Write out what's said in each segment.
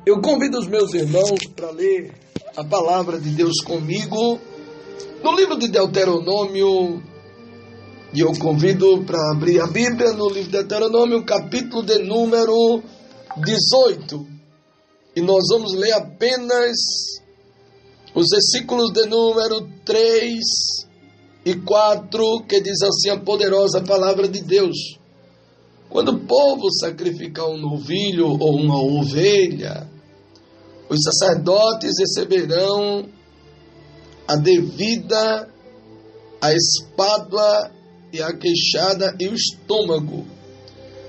Eu convido os meus irmãos para ler a palavra de Deus comigo no livro de Deuteronômio. E eu convido para abrir a Bíblia no livro de Deuteronômio, capítulo de número 18. E nós vamos ler apenas os versículos de número 3 e 4, que diz assim a poderosa palavra de Deus. Quando o povo sacrificar um novilho ou uma ovelha, os sacerdotes receberão a devida, a espádua e a queixada e o estômago.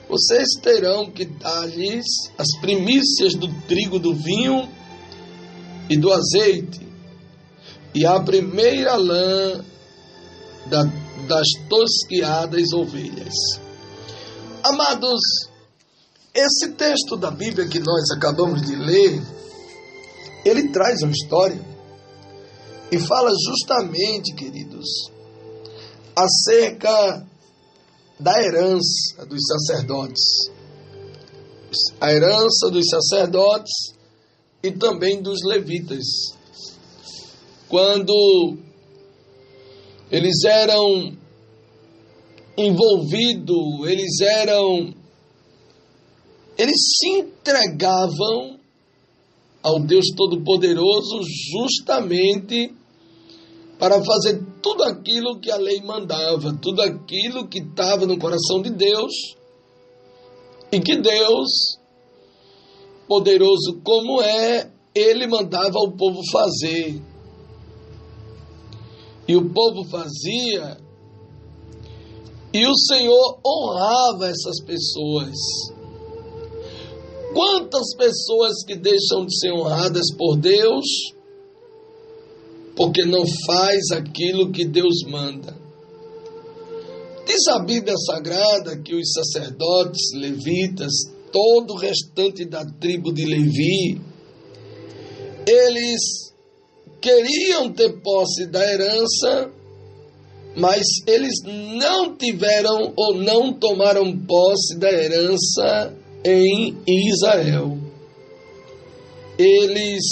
Vocês terão que dar-lhes as primícias do trigo, do vinho e do azeite, e a primeira lã das tosquiadas ovelhas. Amados, esse texto da Bíblia que nós acabamos de ler, ele traz uma história e fala justamente, queridos, acerca da herança dos sacerdotes. A herança dos sacerdotes e também dos levitas. Quando eles eram envolvidos, eles se entregavam ao Deus Todo-Poderoso justamente para fazer tudo aquilo que a lei mandava, tudo aquilo que estava no coração de Deus e que Deus, poderoso como é, ele mandava o povo fazer. E o povo fazia, e o Senhor honrava essas pessoas. Quantas pessoas que deixam de ser honradas por Deus porque não faz aquilo que Deus manda? Diz a Bíblia Sagrada que os sacerdotes, levitas, todo o restante da tribo de Levi, eles queriam ter posse da herança, mas eles não tiveram ou não tomaram posse da herança em Israel. Eles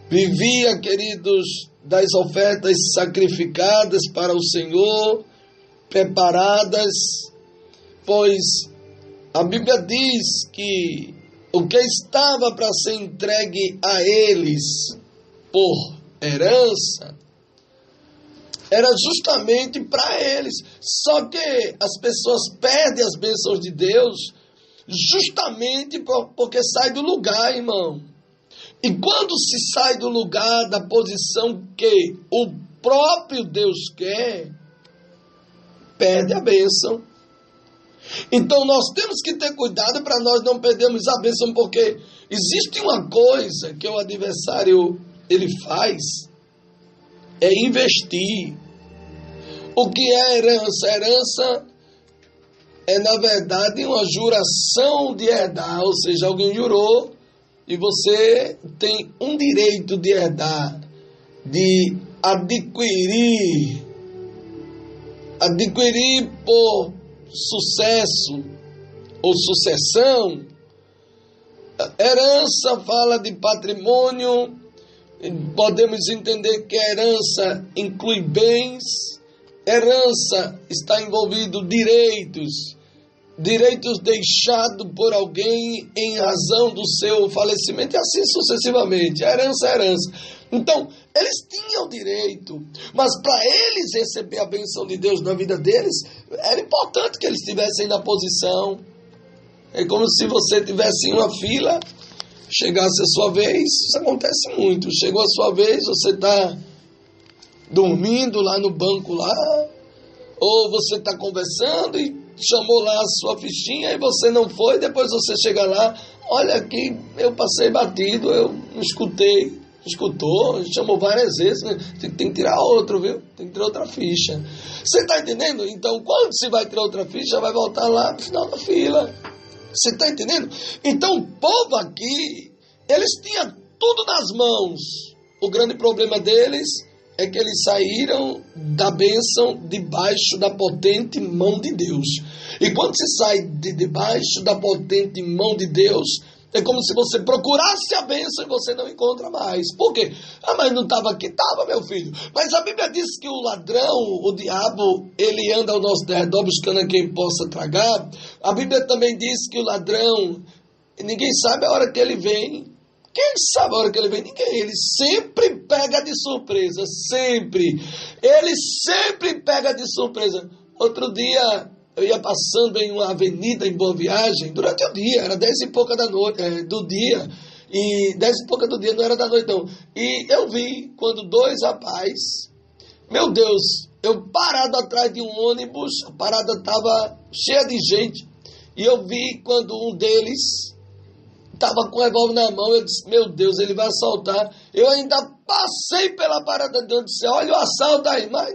viviam, queridos, das ofertas sacrificadas para o Senhor, preparadas, pois a Bíblia diz que o que estava para ser entregue a eles por herança era justamente para eles. Só que as pessoas perdem as bênçãos de Deus justamente porque sai do lugar, irmão. E quando se sai do lugar, da posição que o próprio Deus quer, perde a bênção. Então nós temos que ter cuidado para nós não perdermos a bênção, porque existe uma coisa que o adversário ele faz, é investir. O que é herança? Herança é, na verdade, uma juração de herdar, ou seja, alguém jurou e você tem um direito de herdar, de adquirir por sucesso ou sucessão. Herança fala de patrimônio. Podemos entender que a herança inclui bens, herança está envolvido direitos deixados por alguém em razão do seu falecimento e assim sucessivamente. A herança é herança. Então, eles tinham direito, mas para eles receber a bênção de Deus na vida deles, era importante que eles estivessem na posição. É como se você tivesse em uma fila, chegasse a sua vez, isso acontece muito, chegou a sua vez, você está dormindo lá no banco lá, ou você está conversando e chamou lá a sua fichinha e você não foi, depois você chega lá, olha aqui, eu passei batido, eu não escutou, chamou várias vezes, né? Tem que tirar outro, viu? Tem que tirar outra ficha. Você está entendendo? Então, quando você vai tirar outra ficha, vai voltar lá no final da fila. Você está entendendo? Então, o povo aqui, eles tinham tudo nas mãos. O grande problema deles é que eles saíram da bênção debaixo da potente mão de Deus. E quando se sai de debaixo da potente mão de Deus, É como se você procurasse a bênção e você não encontra mais. Por quê? Mas não estava aqui? Estava, meu filho. Mas a Bíblia diz que o ladrão, o diabo, ele anda ao nosso redor buscando a quem possa tragar. A Bíblia também diz que o ladrão, ninguém sabe a hora que ele vem. Quem sabe a hora que ele vem? Ninguém. Ele sempre pega de surpresa. Sempre. Ele sempre pega de surpresa. Outro dia, eu ia passando em uma avenida em Boa Viagem, durante o dia, era 10 e pouca da noite, do dia, e 10 e pouca do dia, não era da noite não, e eu vi quando dois rapazes, meu Deus, eu parado atrás de um ônibus, a parada estava cheia de gente, e eu vi quando um deles estava com o revólver na mão, eu disse, meu Deus, ele vai assaltar. Eu ainda passei pela parada de onde disse, olha o assalto aí, mas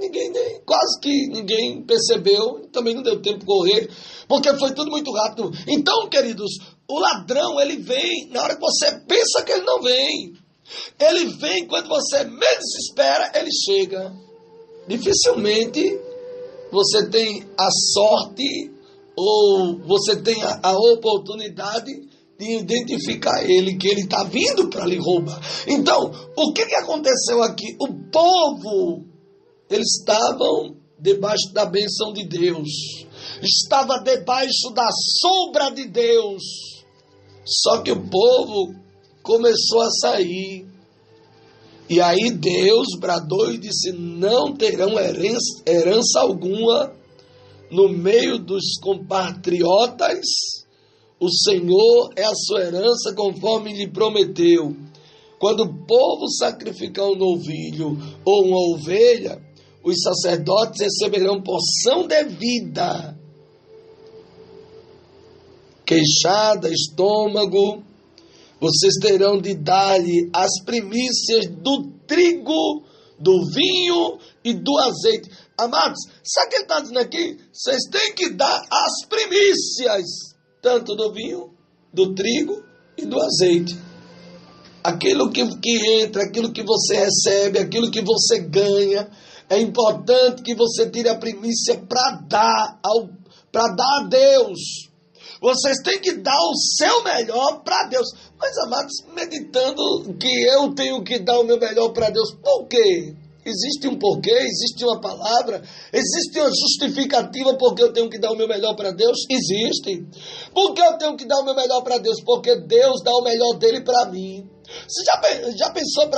quase que ninguém percebeu, também não deu tempo de correr, porque foi tudo muito rápido. Então, queridos, o ladrão, ele vem na hora que você pensa que ele não vem. Ele vem quando você menos espera, ele chega. Dificilmente você tem a sorte ou você tem a oportunidade de identificar ele, que ele está vindo para lhe roubar. Então, o que aconteceu aqui? O povo, eles estavam debaixo da bênção de Deus, estava debaixo da sombra de Deus, só que o povo começou a sair, e aí Deus bradou e disse, não terão herança alguma no meio dos compatriotas. O Senhor é a sua herança conforme lhe prometeu. Quando o povo sacrificar um novilho ou uma ovelha, os sacerdotes receberão porção devida. Queixada, estômago, vocês terão de dar-lhe as primícias do trigo, do vinho e do azeite. Amados, sabe o que ele está dizendo aqui? Vocês têm que dar as primícias, tanto do vinho, do trigo e do azeite. Aquilo que entra, aquilo que você recebe, aquilo que você ganha, é importante que você tire a primícia para dar a Deus. Vocês têm que dar o seu melhor para Deus. Mas, amados, meditando que eu tenho que dar o meu melhor para Deus, por quê? Existe um porquê, existe uma palavra, existe uma justificativa porque eu tenho que dar o meu melhor para Deus? Existe. Por que eu tenho que dar o meu melhor para Deus? Porque Deus dá o melhor dele para mim. Você já pensou,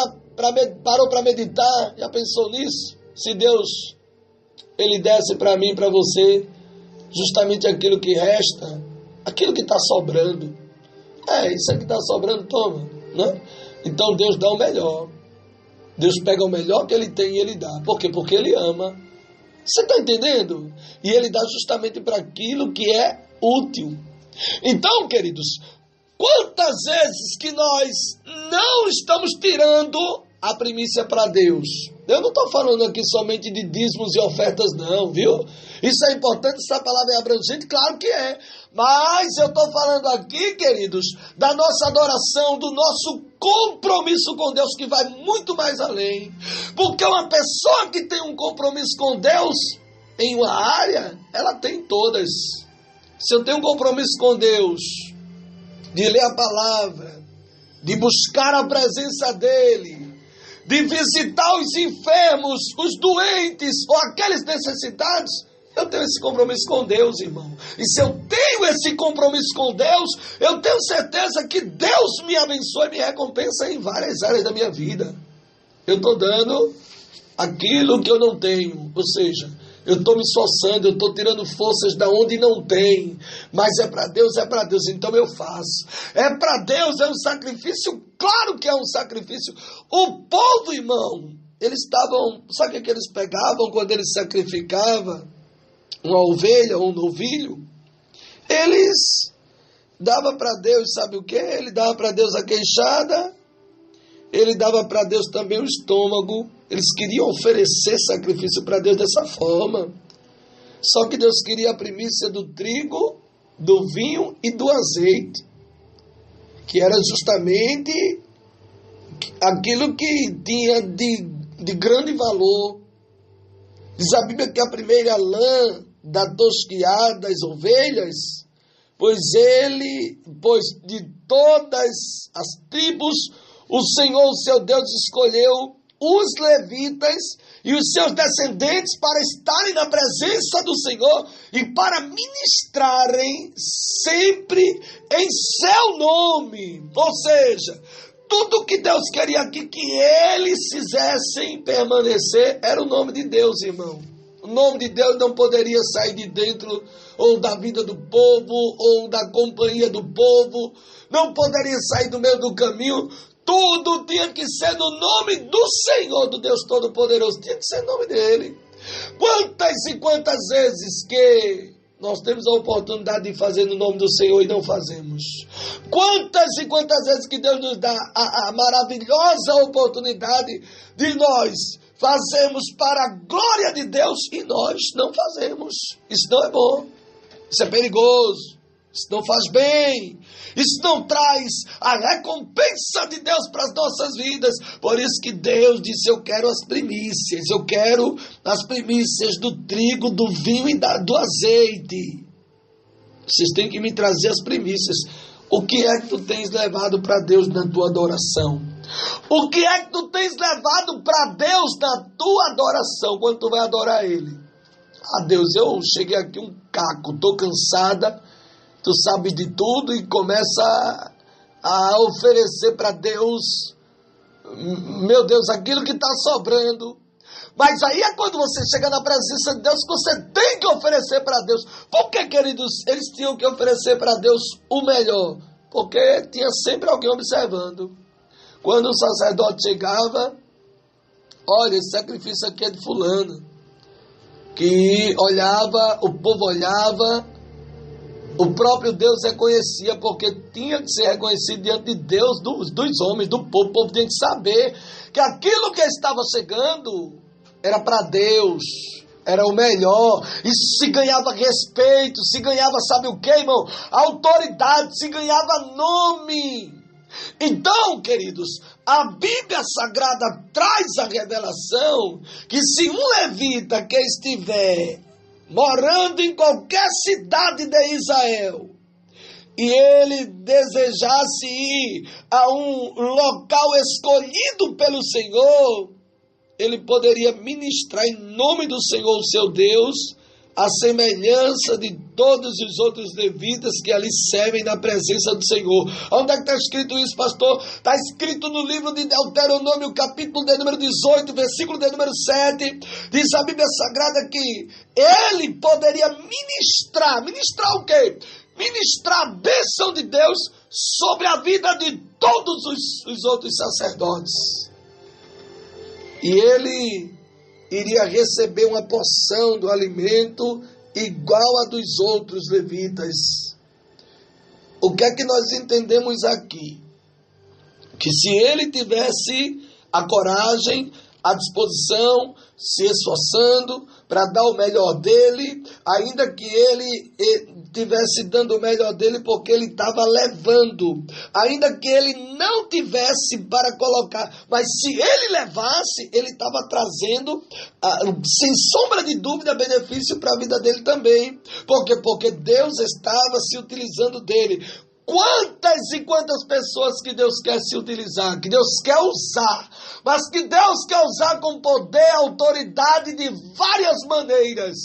parou para meditar? Já pensou nisso? Se Deus, ele desse para mim, para você, justamente aquilo que resta, aquilo que está sobrando. Isso aqui está sobrando, toma. Né? Então Deus dá o melhor. Deus pega o melhor que ele tem e ele dá. Por quê? Porque ele ama. Você está entendendo? E ele dá justamente para aquilo que é útil. Então, queridos, quantas vezes que nós não estamos tirando a primícia para Deus? Eu não estou falando aqui somente de dízimos e ofertas não, viu? Isso é importante, essa palavra é abrangente, claro que é. Mas eu estou falando aqui, queridos, da nossa adoração, do nosso compromisso com Deus, que vai muito mais além. Porque uma pessoa que tem um compromisso com Deus em uma área, ela tem todas. Se eu tenho um compromisso com Deus, de ler a palavra, de buscar a presença dEle, de visitar os enfermos, os doentes ou aqueles necessitados, eu tenho esse compromisso com Deus, irmão. E se eu tenho esse compromisso com Deus, eu tenho certeza que Deus me abençoa e me recompensa em várias áreas da minha vida. Eu estou dando aquilo que eu não tenho, ou seja, eu estou me esforçando, eu estou tirando forças da onde não tem, mas é para Deus, então eu faço. É para Deus, é um sacrifício, claro que é um sacrifício. O povo, irmão, eles estavam, sabe o que eles pegavam quando eles sacrificavam uma ovelha ou um novilho? Eles davam para Deus, sabe o que? Ele dava para Deus a queixada, ele dava para Deus também o estômago. Eles queriam oferecer sacrifício para Deus dessa forma. Só que Deus queria a primícia do trigo, do vinho e do azeite, que era justamente aquilo que tinha de grande valor. Diz a Bíblia que a primeira lã da tosquiada das ovelhas, pois de todas as tribos o Senhor, o seu Deus, escolheu os levitas e os seus descendentes para estarem na presença do Senhor e para ministrarem sempre em seu nome. Ou seja, tudo que Deus queria aqui que eles fizessem permanecer era o nome de Deus, irmão. O nome de Deus não poderia sair de dentro ou da vida do povo ou da companhia do povo, não poderia sair do meio do caminho. Tudo tinha que ser no nome do Senhor, do Deus Todo-Poderoso. Tinha que ser no nome dele. Quantas e quantas vezes que nós temos a oportunidade de fazer no nome do Senhor e não fazemos? Quantas e quantas vezes que Deus nos dá a maravilhosa oportunidade de nós fazermos para a glória de Deus e nós não fazemos. Isso não é bom. Isso é perigoso. Isso não faz bem. Isso não traz a recompensa de Deus para as nossas vidas. Por isso que Deus disse, eu quero as primícias. Eu quero as primícias do trigo, do vinho e do azeite. Vocês têm que me trazer as primícias. O que é que tu tens levado para Deus na tua adoração? O que é que tu tens levado para Deus na tua adoração, quando tu vai adorar Ele? Ah, Deus, eu cheguei aqui um caco, estou cansada. Tu sabe de tudo e começa a oferecer para Deus, meu Deus, aquilo que está sobrando. Mas aí é quando você chega na presença de Deus que você tem que oferecer para Deus. Por que, queridos, eles tinham que oferecer para Deus o melhor? Porque tinha sempre alguém observando. Quando o sacerdote chegava, olha, esse sacrifício aqui é de fulano. Que olhava, o povo olhava, o próprio Deus reconhecia, porque tinha que ser reconhecido diante de Deus, dos homens, do povo. O povo tinha que saber que aquilo que estava chegando era para Deus, era o melhor. Isso se ganhava respeito, se ganhava, sabe o que, irmão? Autoridade, se ganhava nome. Então, queridos, a Bíblia Sagrada traz a revelação que se um levita que estiver morando em qualquer cidade de Israel, e ele desejasse ir a um local escolhido pelo Senhor, ele poderia ministrar em nome do Senhor, o seu Deus, a semelhança de todos os outros levitas que ali servem na presença do Senhor. Onde é que está escrito isso, pastor? Está escrito no livro de Deuteronômio, capítulo de número 18, versículo de número 7. Diz a Bíblia Sagrada que ele poderia ministrar o quê? Ministrar a bênção de Deus sobre a vida de todos os outros sacerdotes. E ele iria receber uma porção do alimento igual a dos outros levitas. O que é que nós entendemos aqui? Que se ele tivesse a coragem, a disposição, se esforçando para dar o melhor dele, ainda que ele estivesse dando o melhor dele porque ele estava levando, ainda que ele não tivesse para colocar, mas se ele levasse, ele estava trazendo, sem sombra de dúvida, benefício para a vida dele também. Por quê? Porque Deus estava se utilizando dele. Quantas e quantas pessoas que Deus quer se utilizar, que Deus quer usar, mas que Deus quer usar com poder, autoridade de várias maneiras.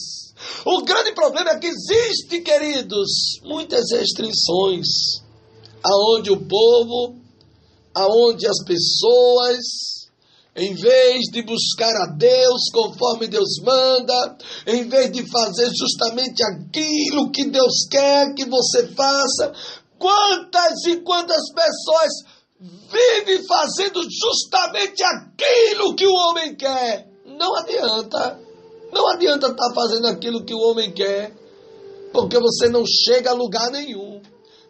O grande problema é que existe, queridos, muitas restrições, aonde o povo, aonde as pessoas, em vez de buscar a Deus conforme Deus manda, em vez de fazer justamente aquilo que Deus quer que você faça, quantas e quantas pessoas vivem fazendo justamente aquilo que o homem quer? Não adianta. Não adianta estar fazendo aquilo que o homem quer, porque você não chega a lugar nenhum.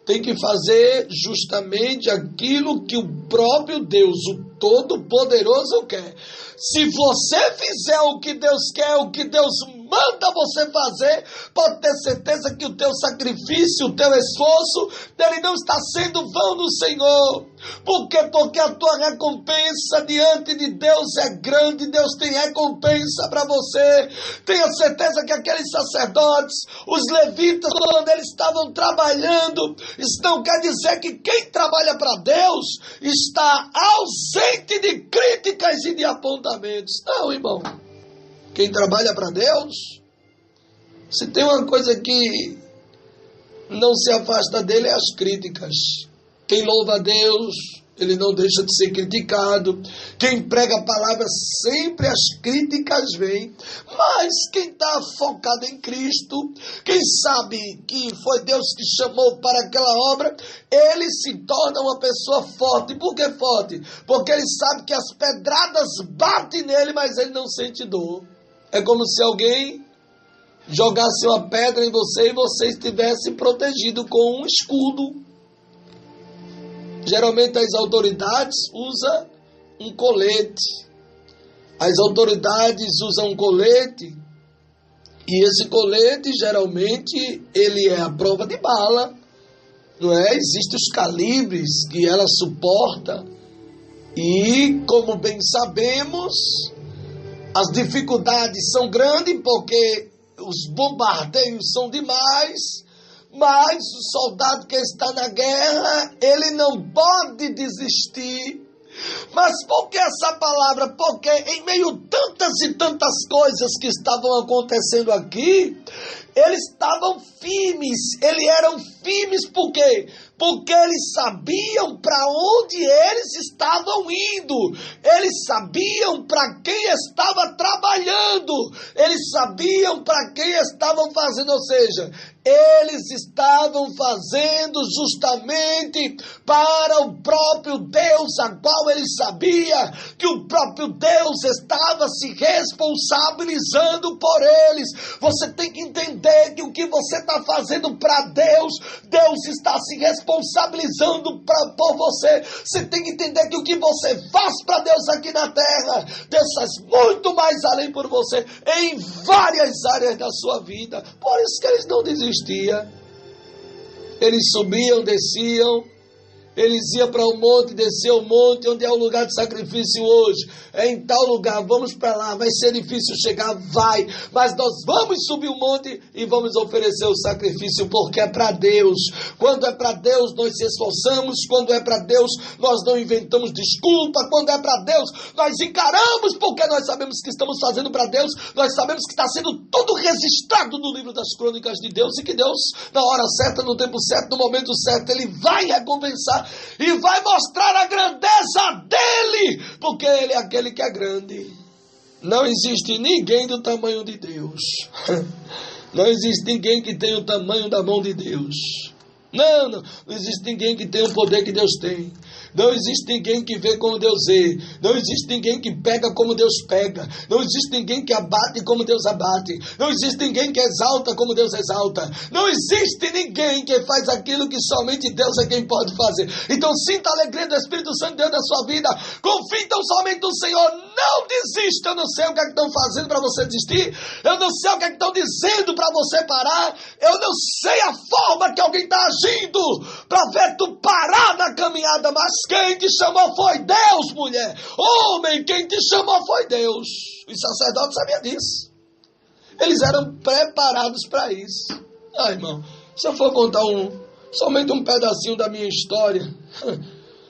Tem que fazer justamente aquilo que o próprio Deus, o Todo-Poderoso quer. Se você fizer o que Deus quer, o que Deus manda você fazer, pode ter certeza que o teu sacrifício, o teu esforço, ele não está sendo vão no Senhor. Por quê? Porque a tua recompensa diante de Deus é grande. Deus tem recompensa para você. Tenha certeza que aqueles sacerdotes, os levitas, quando eles estavam trabalhando, isso não quer dizer que quem trabalha para Deus está ausente de críticas e de apontamentos. Não, irmão. Quem trabalha para Deus, se tem uma coisa que não se afasta dele é as críticas. Quem louva a Deus, ele não deixa de ser criticado. Quem prega a palavra, sempre as críticas vêm. Mas quem está focado em Cristo, quem sabe que foi Deus que chamou para aquela obra, ele se torna uma pessoa forte. Por que forte? Porque ele sabe que as pedradas batem nele, mas ele não sente dor. É como se alguém jogasse uma pedra em você e você estivesse protegido com um escudo. Geralmente as autoridades usam um colete. As autoridades usam um colete e esse colete geralmente ele é a prova de bala, não é? Existem os calibres que ela suporta e, como bem sabemos, as dificuldades são grandes porque os bombardeios são demais, mas o soldado que está na guerra, ele não pode desistir. Mas por que essa palavra? Porque em meio a tantas e tantas coisas que estavam acontecendo aqui, eles estavam firmes, eles eram firmes por quê? Porque eles sabiam para onde eles estavam indo, eles sabiam para quem estava trabalhando, eles sabiam para quem estavam fazendo, ou seja, eles estavam fazendo justamente para o próprio Deus, a qual ele sabia que o próprio Deus estava se responsabilizando por eles. Você tem que entender que o que você está fazendo para Deus, Deus está se responsabilizando por você. Você tem que entender que o que você faz para Deus aqui na terra, Deus faz muito mais além por você, em várias áreas da sua vida. Por isso que eles não desistiam. Eles subiam, desciam, eles iam para o monte, desciam o monte, onde é o lugar de sacrifício hoje. É em tal lugar, vamos para lá, vai ser difícil chegar, vai, mas nós vamos subir o monte e vamos oferecer o sacrifício, porque é para Deus. Quando é para Deus, nós se esforçamos, quando é para Deus, nós não inventamos desculpa, quando é para Deus, nós encaramos, porque nós sabemos que estamos fazendo para Deus, nós sabemos que está sendo tudo registrado no livro das crônicas de Deus, e que Deus, na hora certa, no tempo certo, no momento certo, Ele vai recompensar e vai mostrar a grandeza dele, porque ele é aquele que é grande. Não existe ninguém do tamanho de Deus. Não existe ninguém que tenha o tamanho da mão de Deus. Não existe ninguém que tenha o poder que Deus tem. Não existe ninguém que vê como Deus vê. Não existe ninguém que pega como Deus pega. Não existe ninguém que abate como Deus abate. Não existe ninguém que exalta como Deus exalta. Não existe ninguém que faz aquilo que somente Deus é quem pode fazer. Então sinta a alegria do Espírito Santo dentro da sua vida. Confie então somente no Senhor. Não desista. Eu não sei o que é que estão fazendo para você desistir. Eu não sei o que é que estão dizendo para você parar. Eu não sei a forma que alguém está agindo para ver tu parar na caminhada, mas quem te chamou foi Deus, mulher. Homem, quem te chamou foi Deus. Os sacerdotes sabiam disso. Eles eram preparados para isso. Irmão, se eu for contar somente um pedacinho da minha história,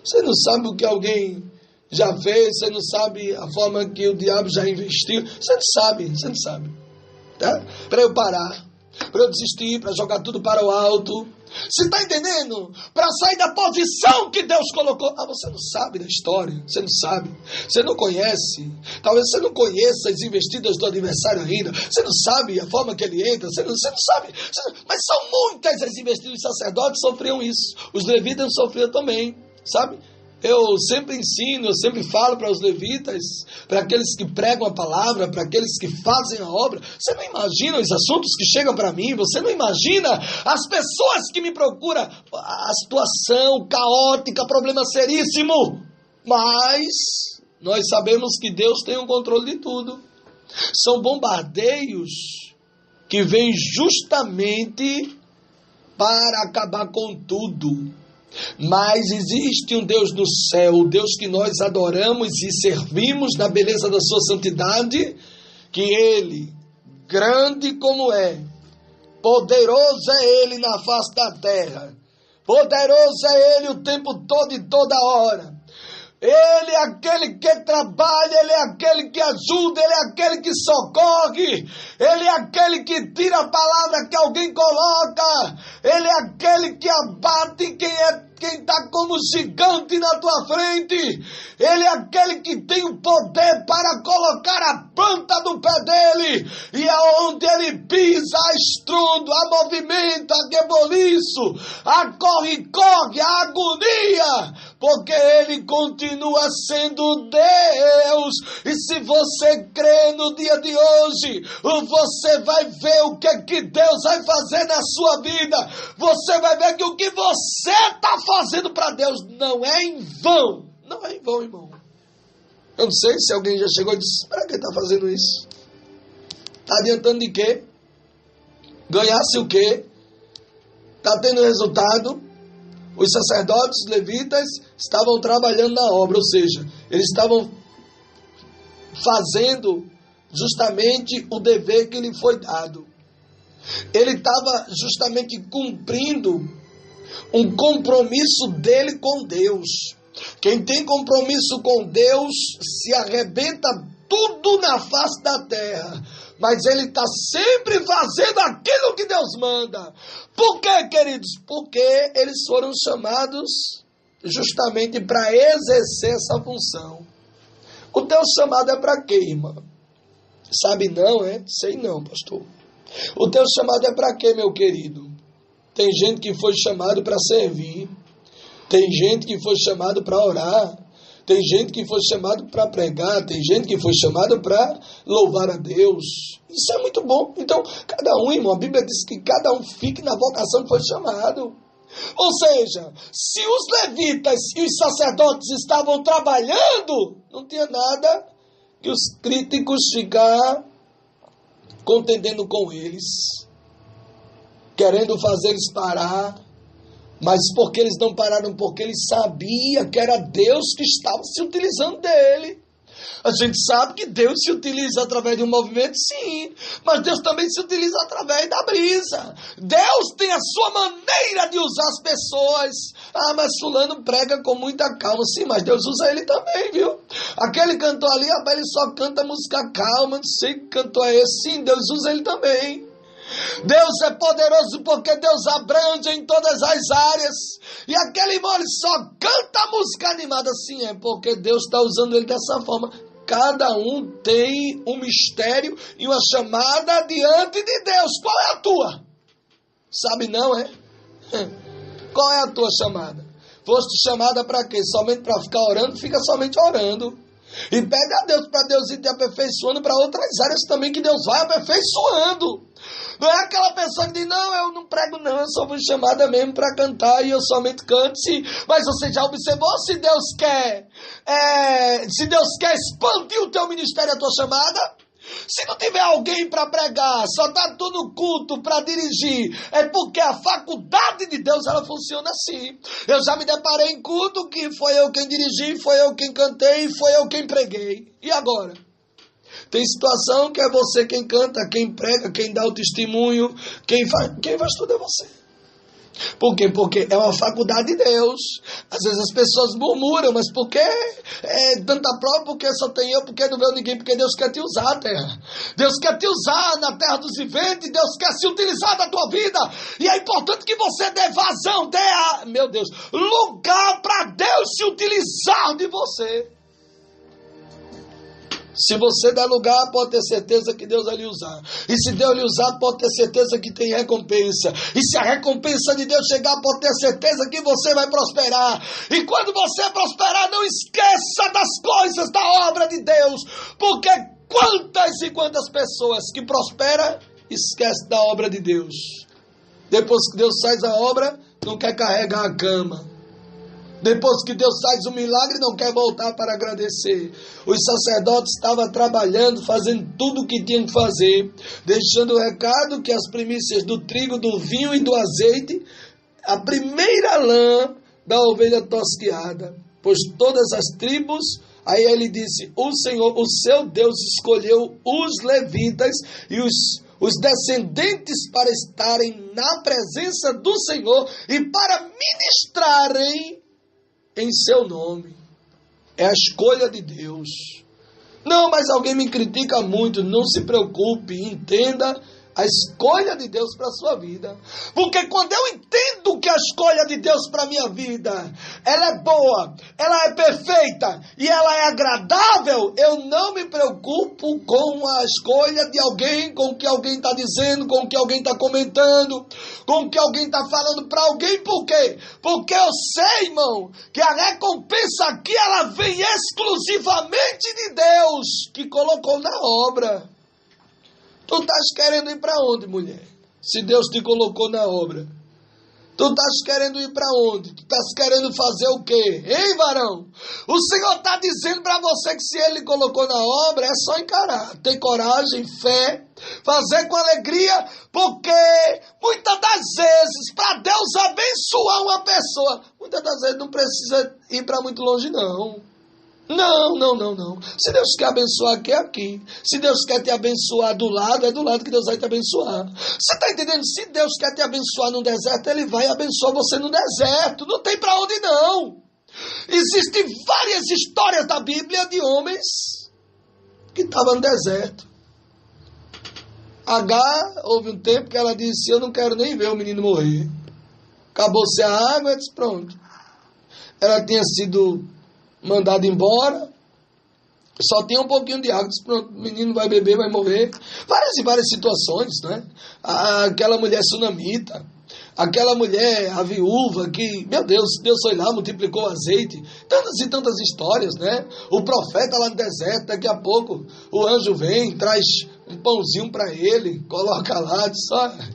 você não sabe o que alguém já fez, você não sabe a forma que o diabo já investiu. Você não sabe. Tá? Para eu parar, para eu desistir, para jogar tudo para o alto. Você está entendendo? Para sair da posição que Deus colocou. Você não sabe da história. Você não sabe. Você não conhece. Talvez você não conheça as investidas do adversário ainda. Você não sabe a forma que ele entra. Você não sabe. Mas são muitas as investidas. Os sacerdotes sofriam isso. Os levitas sofriam também. Sabe? Eu sempre ensino, eu sempre falo para os levitas, para aqueles que pregam a palavra, para aqueles que fazem a obra. Você não imagina os assuntos que chegam para mim, você não imagina as pessoas que me procuram, a situação caótica, problema seríssimo. Mas nós sabemos que Deus tem o controle de tudo. São bombardeios que vêm justamente para acabar com tudo. Mas existe um Deus do céu, o Deus que nós adoramos e servimos na beleza da sua santidade, que Ele, grande como é, poderoso é Ele na face da terra, poderoso é Ele o tempo todo e toda hora. Ele é aquele que trabalha, Ele é aquele que ajuda, Ele é aquele que socorre, Ele é aquele que tira a palavra que alguém coloca, Ele é aquele que abate quem está como gigante na tua frente, Ele é aquele que tem o poder para colocar a planta do pé dele, e aonde Ele pisa, há estrondo, há movimento, há reboliço, há corre-corre, há agonia, porque Ele continua sendo Deus. E se você crê no dia de hoje, você vai ver o que Deus vai fazer na sua vida. Você vai ver que o que você está fazendo para Deus não é em vão. Não é em vão, irmão. Eu não sei se alguém já chegou e disse, para que está fazendo isso? Está adiantando de quê? Ganhasse o quê? Está tendo resultado? Os sacerdotes, os levitas, estavam trabalhando na obra, ou seja, eles estavam fazendo justamente o dever que lhe foi dado. Ele estava justamente cumprindo um compromisso dele com Deus. Quem tem compromisso com Deus se arrebenta tudo na face da terra. Mas ele está sempre fazendo aquilo que Deus manda. Por quê, queridos? Porque eles foram chamados justamente para exercer essa função. O teu chamado é para quê, irmã? Sabe não, é? Sei não, pastor. O teu chamado é para quê, meu querido? Tem gente que foi chamado para servir. Tem gente que foi chamado para orar. Tem gente que foi chamado para pregar, tem gente que foi chamado para louvar a Deus. Isso é muito bom. Então, cada um, irmão, a Bíblia diz que cada um fique na vocação que foi chamado. Ou seja, se os levitas e os sacerdotes estavam trabalhando, não tinha nada que os críticos ficar contendendo com eles, querendo fazer eles parar. Mas porque eles não pararam? Porque eles sabiam que era Deus que estava se utilizando dele. A gente sabe que Deus se utiliza através de um movimento, sim. Mas Deus também se utiliza através da brisa. Deus tem a sua maneira de usar as pessoas. Ah, mas fulano prega com muita calma. Sim, mas Deus usa ele também, viu? Aquele cantor ali, ele só canta música calma. Não sei que cantor é esse. Sim, Deus usa ele também. Deus é poderoso porque Deus abrange em todas as áreas. E aquele irmão, ele só canta música animada. Sim, é porque Deus está usando ele dessa forma. Cada um tem um mistério e uma chamada diante de Deus. Qual é a tua? Sabe não, é? Qual é a tua chamada? Foste chamada para quê? Somente para ficar orando? Fica somente orando. E pede a Deus para Deus ir te aperfeiçoando para outras áreas também que Deus vai aperfeiçoando. Não é aquela pessoa que diz, não, eu não prego não, eu só fui chamada mesmo para cantar e eu somente canto. Sim. Mas você já observou se Deus quer expandir o teu ministério, a tua chamada? Se não tiver alguém para pregar, só está tu no culto para dirigir, é porque a faculdade de Deus, ela funciona assim. Eu já me deparei em culto que foi eu quem dirigi, foi eu quem cantei, foi eu quem preguei. E agora? Tem situação que é você quem canta, quem prega, quem dá o testemunho, quem faz tudo é você. Por quê? Porque é uma faculdade de Deus. Às vezes as pessoas murmuram, mas por que tanta prova? Porque só tem eu, porque não veio ninguém, porque Deus quer te usar, terra. Deus quer te usar na terra dos viventes, Deus quer se utilizar da tua vida. E é importante que você dê vazão, meu Deus, lugar para Deus se utilizar de você. Se você der lugar, pode ter certeza que Deus vai lhe usar. E se Deus lhe usar, pode ter certeza que tem recompensa. E se a recompensa de Deus chegar, pode ter certeza que você vai prosperar. E quando você prosperar, não esqueça das coisas da obra de Deus. Porque quantas e quantas pessoas que prosperam, esquecem da obra de Deus. Depois que Deus faz a obra, não quer carregar a cama. Depois que Deus faz um milagre, não quer voltar para agradecer. Os sacerdotes estavam trabalhando, fazendo tudo o que tinham que fazer, deixando o recado que as primícias do trigo, do vinho e do azeite, a primeira lã da ovelha tosquiada, pois todas as tribos, aí ele disse, o Senhor, o seu Deus, escolheu os levitas e os descendentes para estarem na presença do Senhor e para ministrarem em seu nome. É a escolha de Deus. Não, mas alguém me critica muito. Não se preocupe, entenda a escolha de Deus para a sua vida. Porque quando eu entendo que a escolha de Deus para a minha vida, ela é boa, ela é perfeita e ela é agradável, eu não me preocupo com a escolha de alguém, com o que alguém está dizendo, com o que alguém está comentando, com o que alguém está falando para alguém. Por quê? Porque eu sei, irmão, que a recompensa aqui ela vem exclusivamente de Deus, que colocou na obra. Tu estás querendo ir para onde, mulher? Se Deus te colocou na obra. Tu estás querendo ir para onde? Tu estás querendo fazer o quê? Hein, varão? O Senhor está dizendo para você que se Ele colocou na obra, é só encarar. Ter coragem, fé, fazer com alegria, porque muitas das vezes, para Deus abençoar uma pessoa, muitas das vezes não precisa ir para muito longe, não. Não. Se Deus quer abençoar aqui, é aqui. Se Deus quer te abençoar do lado, é do lado que Deus vai te abençoar. Você está entendendo? Se Deus quer te abençoar no deserto, Ele vai abençoar você no deserto. Não tem para onde não. Existem várias histórias da Bíblia de homens que estavam no deserto. Agar, houve um tempo que ela disse, eu não quero nem ver o menino morrer. Acabou-se a água, eu disse, pronto. Ela tinha sido mandado embora, só tinha um pouquinho de água, disse, pronto, o menino vai beber, vai morrer. Várias e várias situações, né? Aquela mulher sunamita, aquela mulher, a viúva, que, meu Deus foi lá, multiplicou o azeite, tantas e tantas histórias, né? O profeta lá no deserto, daqui a pouco o anjo vem, traz um pãozinho para ele, coloca lá, diz,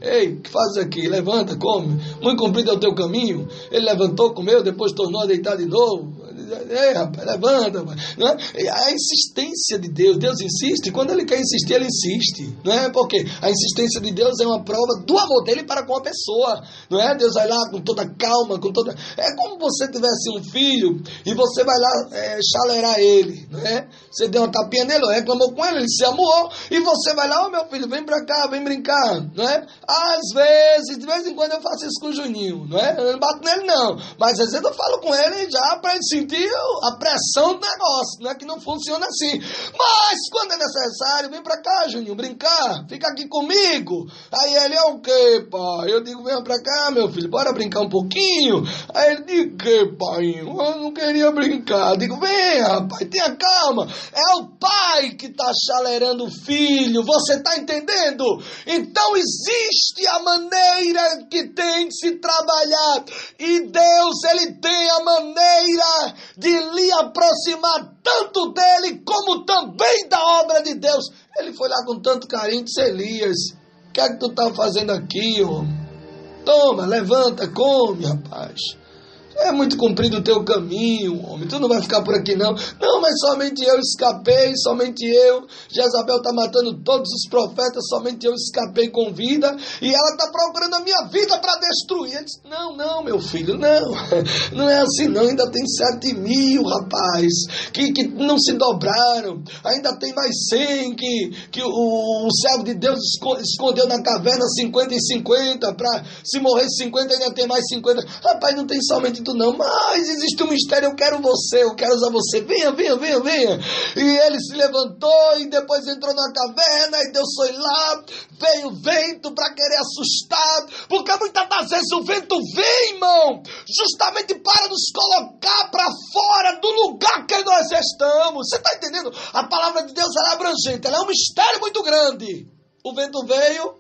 ei, o que faz aqui? Levanta, come, muito comprido é o teu caminho. Ele levantou, comeu, depois tornou a deitar de novo. Ei, rapaz, levanta, rapaz. Não é? A insistência de Deus, Deus insiste, quando Ele quer insistir, Ele insiste, não é? Porque a insistência de Deus é uma prova do amor dele para com a pessoa, não é? Deus vai lá com toda calma, com toda... É como você tivesse um filho e você vai lá chalerar ele, não é? Você deu uma tapinha nele, reclamou com ele, ele se amou, e você vai lá, meu filho, vem pra cá, vem brincar, não é? Às vezes, de vez em quando eu faço isso com o Juninho, não é? Eu não bato nele não, mas às vezes eu falo com ele já para ele sentir a pressão do negócio, não é que não funciona assim. Mas quando é necessário, vem pra cá, Juninho, brincar, fica aqui comigo. Aí ele, é o quê, pai? Eu digo, vem pra cá, meu filho, bora brincar um pouquinho. Aí ele, de quê, pai? Eu não queria brincar. Eu digo, vem, rapaz, tenha calma. É o pai que tá chalerando o filho, você tá entendendo? Então existe a maneira que tem de se trabalhar, e Deus, Ele tem a maneira de lhe aproximar tanto dele como também da obra de Deus. Ele foi lá com tanto carinho, disse, Elias, o que é que tu tá fazendo aqui, homem? Toma, levanta, come, rapaz. É muito comprido o teu caminho, homem. Tu não vai ficar por aqui, não. Não, mas somente eu escapei, somente eu. Jezabel está matando todos os profetas, somente eu escapei com vida. E ela está procurando a minha vida para destruir. Ele disse, não, meu filho, não. Não é assim, não. Ainda tem 7.000, rapaz, que não se dobraram. Ainda tem mais 100 que o servo de Deus escondeu na caverna 50 e 50. Para se morrer 50, ainda tem mais 50. Rapaz, não tem somente não, mas existe um mistério, eu quero usar você, venha. E ele se levantou e depois entrou na caverna e Deus foi lá, veio o vento para querer assustar, porque muitas das vezes o vento vem, irmão, justamente para nos colocar para fora do lugar que nós estamos. Você está entendendo? A palavra de Deus ela é abrangente, ela é um mistério muito grande. O vento veio,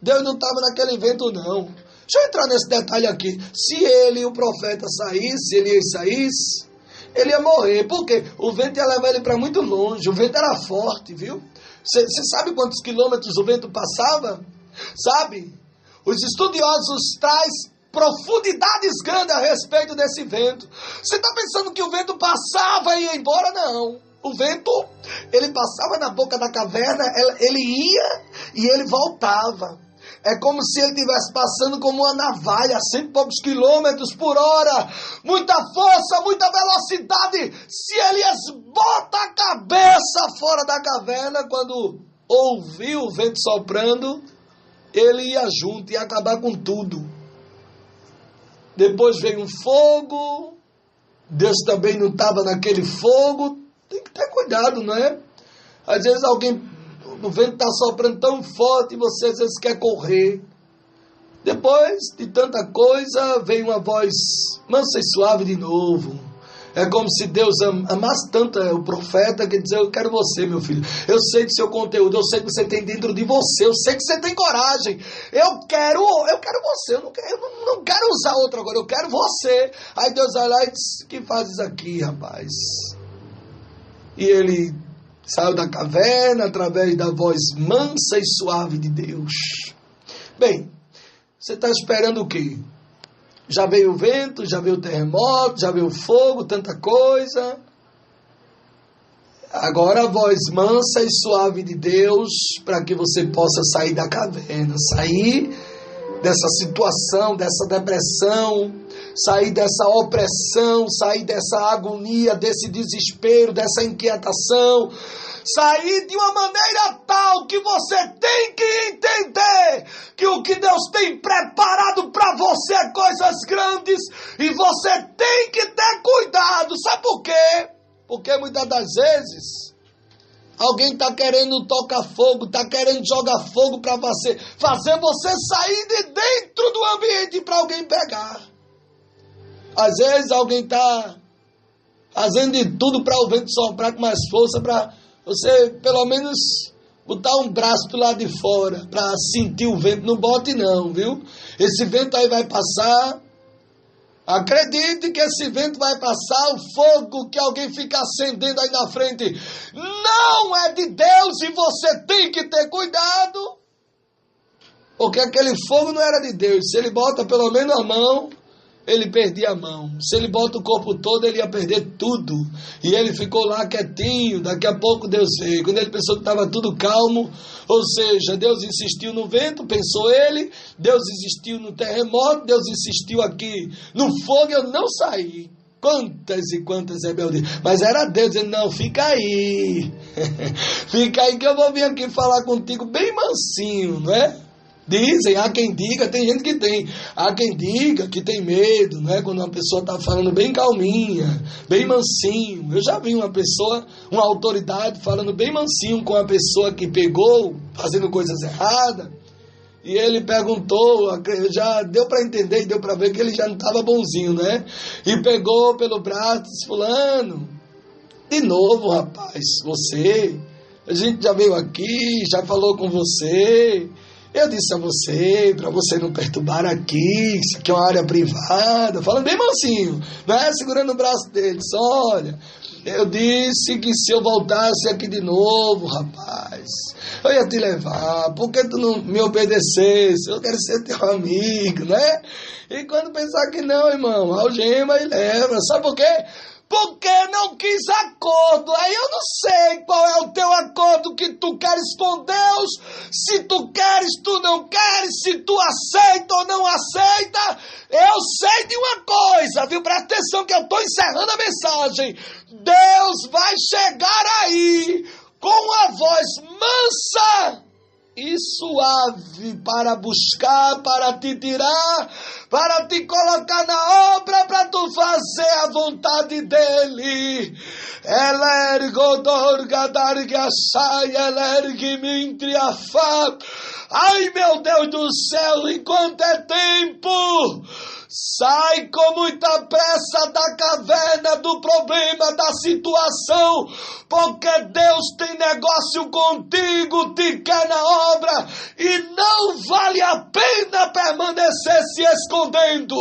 Deus não estava naquele vento não. Deixa eu entrar nesse detalhe aqui. Se ele, o profeta, saísse, Elias saísse, ele ia morrer. Por quê? O vento ia levar ele para muito longe. O vento era forte, viu? Você sabe quantos quilômetros o vento passava? Sabe? Os estudiosos trazem profundidades grandes a respeito desse vento. Você está pensando que o vento passava e ia embora? Não. O vento, ele passava na boca da caverna, ele ia e ele voltava. É como se ele estivesse passando como uma navalha, 100 e poucos quilômetros por hora. Muita força, muita velocidade. Se Elias bota a cabeça fora da caverna, quando ouviu o vento soprando, ele ia junto, ia acabar com tudo. Depois veio um fogo. Deus também não estava naquele fogo. Tem que ter cuidado, não é? Às vezes o vento está soprando tão forte e você às vezes quer correr. Depois de tanta coisa, vem uma voz mansa e suave de novo. É como se Deus amasse tanto o profeta que diz: eu quero você, meu filho. Eu sei do seu conteúdo, eu sei que você tem dentro de você, eu sei que você tem coragem. Eu quero você, eu não quero usar outro agora, eu quero você. Aí Deus vai lá e diz: que fazes aqui, rapaz? E ele saiu da caverna através da voz mansa e suave de Deus. Bem, você está esperando o quê? Já veio o vento, já veio o terremoto, já veio o fogo, tanta coisa. Agora a voz mansa e suave de Deus, para que você possa sair da caverna, sair dessa situação, dessa depressão, sair dessa opressão, sair dessa agonia, desse desespero, dessa inquietação, sair de uma maneira tal que você tem que entender que o que Deus tem preparado para você é coisas grandes e você tem que ter cuidado. Sabe por quê? Porque muitas das vezes alguém está querendo tocar fogo, está querendo jogar fogo para você, fazer você sair de dentro do ambiente para alguém pegar. Às vezes alguém está fazendo de tudo para o vento soprar com mais força, para você pelo menos botar um braço do lado de fora, para sentir o vento. Não bote não, viu? Esse vento aí vai passar. Acredite que esse vento vai passar. O fogo que alguém fica acendendo aí na frente não é de Deus e você tem que ter cuidado. Porque aquele fogo não era de Deus. Se ele bota pelo menos a mão, ele perdia a mão. Se ele bota o corpo todo, ele ia perder tudo. E ele ficou lá quietinho. Daqui a pouco Deus veio. Quando ele pensou que estava tudo calmo, ou seja, Deus insistiu no vento, pensou ele. Deus insistiu no terremoto, Deus insistiu aqui no fogo, eu não saí. Quantas e quantas rebeldias. Mas era Deus dizendo: não, fica aí. Fica aí que eu vou vir aqui falar contigo bem mansinho, não é? Dizem, há quem diga, tem gente que tem, há quem diga que tem medo, não é? Quando uma pessoa está falando bem calminha, bem mansinho. Eu já vi uma pessoa, uma autoridade falando bem mansinho com a pessoa que pegou, fazendo coisas erradas, e ele perguntou, já deu para entender e deu para ver que ele já não estava bonzinho, né? E pegou pelo braço e disse: fulano, de novo, rapaz, a gente já veio aqui, já falou com você. Eu disse a você, para você não perturbar aqui, isso aqui é uma área privada, falando bem mansinho, né? Segurando o braço dele, disse: olha, eu disse que se eu voltasse aqui de novo, rapaz, eu ia te levar, porque tu não me obedecesse, eu quero ser teu amigo, né? E quando pensar que não, irmão, algema e leva, sabe por quê? Porque não quis acordo. Aí eu não sei qual é o teu acordo que tu queres com Deus. Se tu queres, tu não queres. Se tu aceita ou não aceita. Eu sei de uma coisa, viu? Presta atenção que eu estou encerrando a mensagem. Deus vai chegar aí com a voz mansa e suave para buscar, para te tirar, para te colocar na obra, para tu fazer a vontade dele. Ai, meu Deus do céu, enquanto é tempo, sai com muita pressa da caverna do problema, da situação, porque Deus tem negócio contigo, te quer na obra e não vale a pena permanecer se escondendo.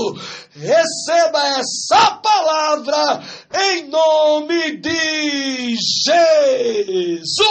Receba essa palavra em nome de Jesus.